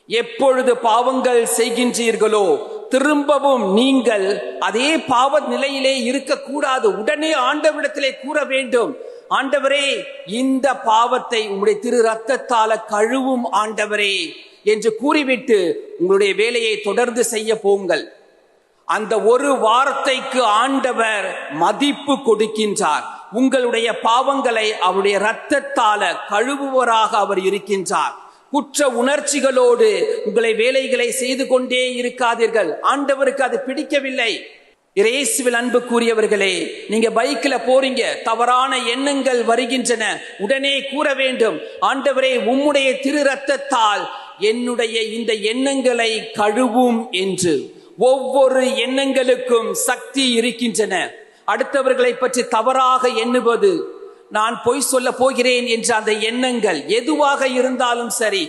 எப்பொழுது பாவங்கள் செய்கின்றீர்களோ திரும்பவும் நீங்கள் அதே பாவ நிலையிலே இருக்கக்கூடாது. உடனே ஆண்டவரிடத்திலே கூற வேண்டும், ஆண்டவரே இந்த பாவத்தை உங்களுடைய திரு ரத்தத்தால கழுவும் ஆண்டவரே என்று கூறிவிட்டு உங்களுடைய வேலையை தொடர்ந்து செய்ய போங்கள். அந்த ஒரு வார்த்தைக்கு ஆண்டவர் மதிப்பு கொடுக்கின்றார். உங்களுடைய பாவங்களை அவருடைய இரத்தத்தால கழுவுவராக அவர் இருக்கின்றார். குற்ற உணர்ச்சிகளோடு உங்களை வேலைகளை செய்து கொண்டே இருக்காதீர்கள். ஆண்டவருக்கு அது பிடிக்கவில்லை. இயேசுவில் அன்பு கூறியவர்களே, நீங்க பைக்ல போறீங்க, தவறான எண்ணங்கள் வருகின்றன, உடனே கூற வேண்டும், ஆண்டவரே உம்முடைய திரு ரத்தத்தால் என்னுடைய இந்த எண்ணங்களை கழுவும் என்று. ஒவ்வொரு எண்ணங்களுக்கும் சக்தி இருக்கின்றன. அடுத்தவர்களை பற்றி தவறாக எண்ணுவது, நான் பொய் சொல்ல போகிறேன் என்ற அந்த எண்ணங்கள் எதுவாக இருந்தாலும் சரி,